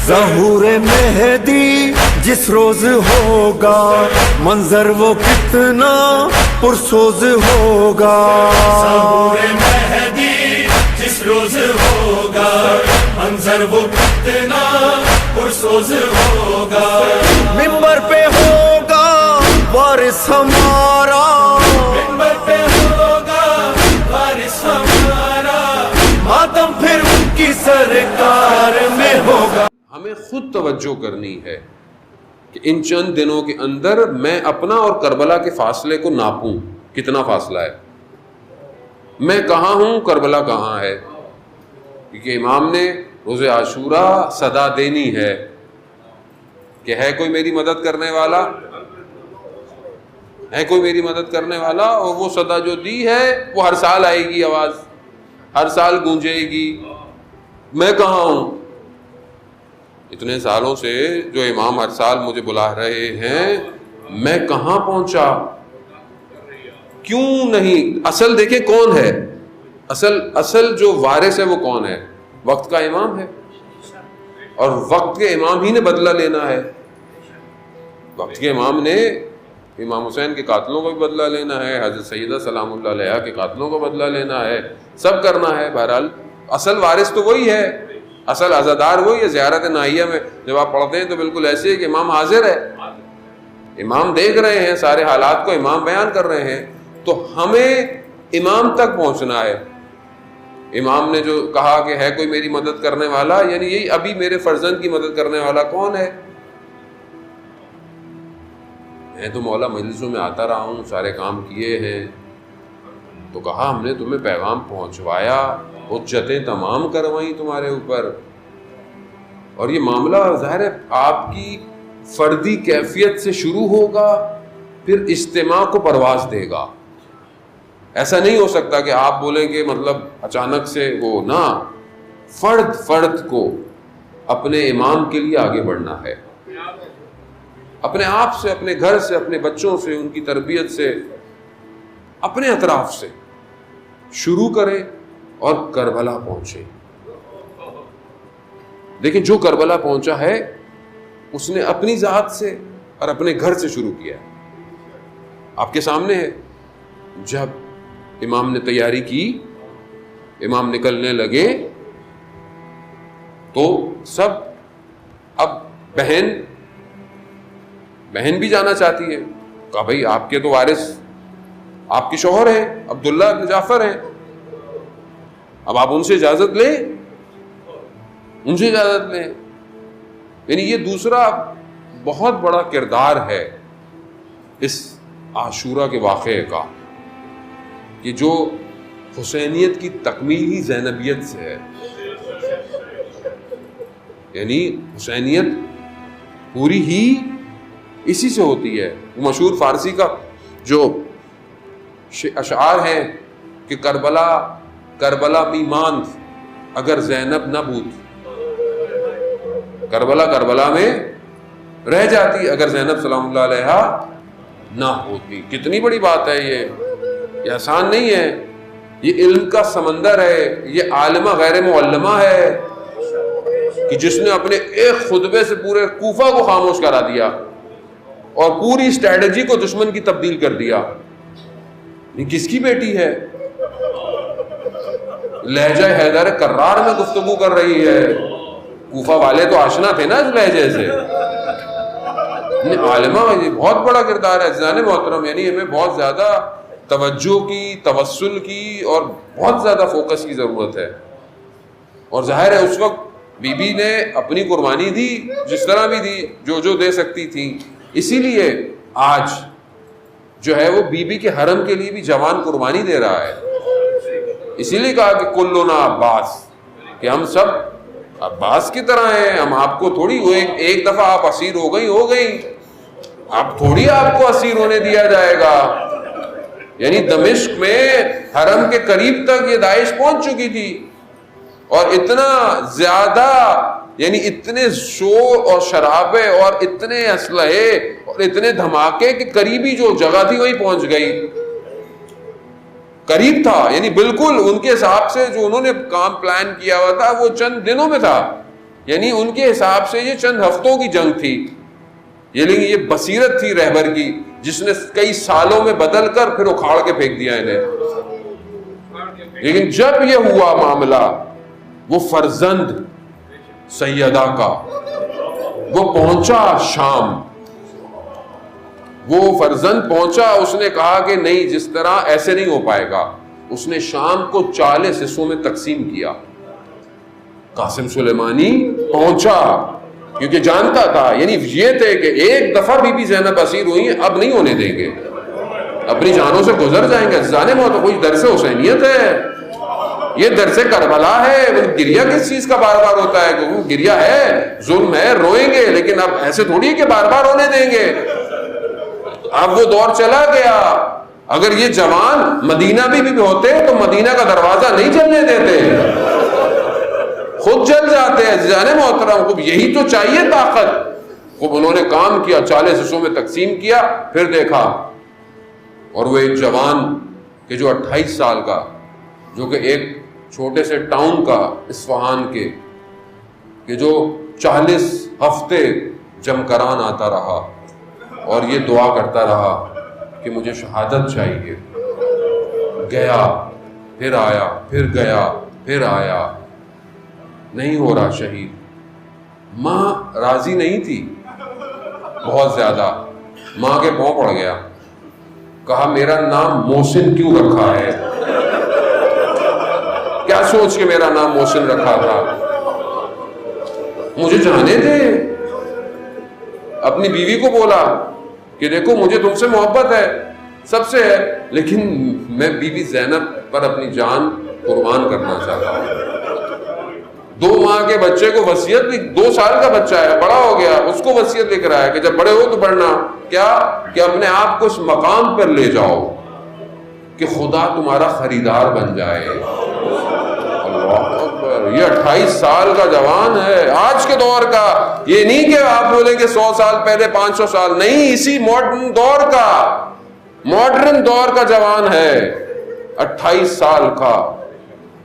ظہور مہدی جس روز ہوگا منظر وہ کتنا پرسوز ہوگا. ظہور مہدی جس روز ہوگا منظر وہ کتنا پرسوز ہوگا. منبر پہ ہوگا وارث ہمارا، منبر پہ ہوگا وارث ہمارا، ماتم پھر ان کی سرکار میں ہوگا. ہمیں خود توجہ کرنی ہے کہ ان چند دنوں کے اندر میں اپنا اور کربلا کے فاصلے کو ناپوں. کتنا فاصلہ ہے؟ میں کہاں ہوں، کربلا کہاں ہے؟ کیونکہ امام نے روز عاشوراء صدا دینی ہے کہ ہے کوئی میری مدد کرنے والا، ہے کوئی میری مدد کرنے والا. اور وہ صدا جو دی ہے وہ ہر سال آئے گی، آواز ہر سال گونجے گی. میں کہاں ہوں؟ اتنے سالوں سے جو امام ہر سال مجھے بلا رہے ہیں، میں کہاں پہنچا؟ کیوں نہیں؟ اصل دیکھیں کون ہے، اصل جو وارث ہے وہ کون ہے؟ وقت کا امام ہے، اور وقت کے امام ہی نے بدلہ لینا ہے. وقت کے امام نے امام حسین کے قاتلوں کو بھی بدلہ لینا ہے، حضرت سیدہ سلام اللہ علیہا کے قاتلوں کو بدلہ لینا ہے، سب کرنا ہے. بہرحال اصل وارث تو وہی ہے، اصل عزادار وہی ہے. زیارت نائیہ میں جب آپ پڑھتے ہیں تو بالکل ایسے ہے کہ امام حاضر ہے، امام دیکھ رہے ہیں سارے حالات کو، امام بیان کر رہے ہیں. تو ہمیں امام تک پہنچنا ہے. امام نے جو کہا کہ ہے کوئی میری مدد کرنے والا، یعنی یہی ابھی میرے فرزند کی مدد کرنے والا کون ہے؟ میں تو مولا مجلسوں میں آتا رہا ہوں، سارے کام کیے ہیں. تو کہا ہم نے تمہیں پیغام پہنچوایا، حجتیں تمام کروائیں تمہارے اوپر. اور یہ معاملہ ظاہر ہے آپ کی فردی کیفیت سے شروع ہوگا، پھر اجتماع کو پرواز دے گا. ایسا نہیں ہو سکتا کہ آپ بولیں کہ مطلب اچانک سے وہ نہ، فرد کو اپنے امام کے لیے آگے بڑھنا ہے. اپنے آپ سے، اپنے گھر سے، اپنے بچوں سے، ان کی تربیت سے، اپنے اطراف سے شروع کریں اور کربلا پہنچے. دیکھیں جو کربلا پہنچا ہے اس نے اپنی ذات سے اور اپنے گھر سے شروع کیا ہے. آپ کے سامنے ہے. جب امام نے تیاری کی، امام نکلنے لگے تو سب، اب بہن بھی جانا چاہتی ہے. کہا بھائی آپ کے تو وارث آپ کے شوہر ہیں، عبداللہ بن جعفر ہیں، اب آپ ان سے اجازت لیں، ان سے اجازت لیں. یعنی یہ دوسرا بہت بڑا کردار ہے اس عاشوراء کے واقعے کا، کہ جو حسینیت کی تکمیل ہی زینبیت سے ہے. یعنی حسینیت پوری ہی اسی سے ہوتی ہے. وہ مشہور فارسی کا جو اشعار ہیں کہ کربلا می ماند اگر زینب نہ بوت، کربلا میں رہ جاتی اگر زینب سلام اللہ علیہا نہ ہوتی. کتنی بڑی بات ہے یہ آسان نہیں ہے. یہ علم کا سمندر ہے، یہ عالمہ غیر معلمہ ہے کہ جس نے اپنے ایک خطبے سے پورے کوفہ کو خاموش کرا دیا اور پوری اسٹریٹجی کو دشمن کی تبدیل کر دیا. یہ کس کی بیٹی ہے؟ لہجہ حیدر کرار میں گفتگو کر رہی ہے. کوفہ والے تو آشنا تھے نا اس لہجے سے. عالمہ یہ بہت بڑا کردار ہے عزیزان محترم. یعنی ہمیں بہت زیادہ توجہ کی، توسل کی اور بہت زیادہ فوکس کی ضرورت ہے. اور ظاہر ہے اس وقت بی بی نے اپنی قربانی دی، جس طرح بھی دی، جو دے سکتی تھی. اسی لیے آج جو ہے وہ بی بی کے حرم کے لیے بھی جوان قربانی دے رہا ہے. اسی لیے کہا کہ کلنا عباس، کہ ہم سب عباس کی طرح ہیں. ہم آپ کو تھوڑی ایک دفعہ آپ اسیر ہو گئی، آپ تھوڑی آپ کو اسیر ہونے دیا جائے گا. یعنی دمشق میں حرم کے قریب تک یہ داعش پہنچ چکی تھی، اور اتنا زیادہ، یعنی اتنے شور اور شرابے اور اتنے اسلحے اور اتنے دھماکے کہ قریبی جو جگہ تھی وہی پہنچ گئی. قریب تھا، یعنی بالکل ان کے حساب سے جو انہوں نے کام پلان کیا ہوا تھا وہ چند دنوں میں تھا. یعنی ان کے حساب سے یہ چند ہفتوں کی جنگ تھی، لیکن یہ بصیرت تھی رہبر کی جس نے کئی سالوں میں بدل کر پھر اکھاڑ کے پھینک دیا انہیں۔ لیکن جب یہ ہوا معاملہ، وہ فرزند سیدہ کا وہ پہنچا شام، وہ فرزند پہنچا، اس نے کہا کہ نہیں، جس طرح ایسے نہیں ہو پائے گا۔ اس نے شام کو 40 حصوں میں تقسیم کیا۔ قاسم سلیمانی پہنچا کیونکہ جانتا تھا، یعنی یہ تھے کہ ایک دفعہ بی بی زینب اسیر ہوئی ہیں، اب نہیں ہونے دیں گے، اپنی جانوں سے گزر جائیں گے۔ جانے میں تو کوئی درس حسینیت ہے، یہ درس کربلا ہے۔ گریہ کس چیز کا بار بار ہوتا ہے؟ کہ گریہ ہے، ظلم ہے، روئیں گے، لیکن اب ایسے تھوڑی کہ بار بار ہونے دیں گے۔ اب وہ دور چلا گیا۔ اگر یہ جوان مدینہ بھی ہوتے تو مدینہ کا دروازہ نہیں جلنے دیتے، خود جل جاتے ہیں۔ جانے محترم، خوب یہی تو چاہیے طاقت۔ خوب انہوں نے کام کیا، 40 حصوں میں تقسیم کیا، پھر دیکھا، اور وہ ایک جوان کہ جو 28 سال کا، جو کہ ایک چھوٹے سے ٹاؤن کا اصفہان کے، کہ جو 40 ہفتے جمکران آتا رہا اور یہ دعا کرتا رہا کہ مجھے شہادت چاہیے، گیا، پھر آیا، پھر گیا، پھر آیا، نہیں ہو رہا شہید۔ ماں راضی نہیں تھی بہت زیادہ، ماں کے پاؤں پڑ گیا، کہا میرا نام محسن کیوں رکھا ہے؟ کیا سوچ کے میرا نام محسن رکھا تھا؟ مجھے جانے دے۔ اپنی بیوی کو بولا کہ دیکھو مجھے تم سے محبت ہے، سب سے ہے، لیکن میں بی بی زینب پر اپنی جان قربان کرنا چاہتا ہوں۔ 2 ماہ کے بچے کو وصیت لکھ، 2 سال کا بچہ ہے، بڑا ہو گیا، اس کو وصیت لکھ رہا ہے کہ جب بڑے ہو تو پڑھنا کیا، کہ اپنے آپ کو اس مقام پر لے جاؤ کہ خدا تمہارا خریدار بن جائے۔ اللہ اکبر، یہ 28 سال کا جوان ہے، آج کے دور کا، یہ نہیں کہ آپ بولیں کہ 100 سال پہلے، 500 سال نہیں، اسی ماڈرن دور کا، ماڈرن دور کا جوان ہے، 28 سال کا۔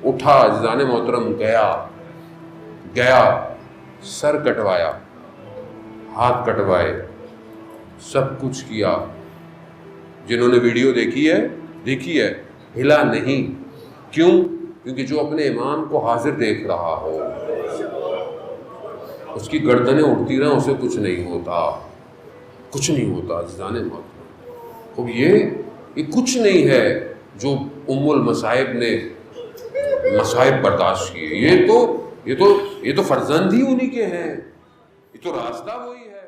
اٹھا عزیزان محترم، گیا، سر کٹوایا، ہاتھ کٹوائے، سب کچھ کیا۔ جنہوں نے ویڈیو دیکھی ہے، ہلا نہیں۔ کیوں؟ کیونکہ جو اپنے امام کو حاضر دیکھ رہا ہو، اس کی گردنیں اٹھتی رہیں، اسے کچھ نہیں ہوتا، کچھ نہیں ہوتا۔ عزیزان محترم، اب یہ کچھ نہیں ہے جو ام المصائب نے مصائب برداشت کیے، یہ تو فرزند ہی انہی کے ہیں، یہ تو راستہ وہی ہے۔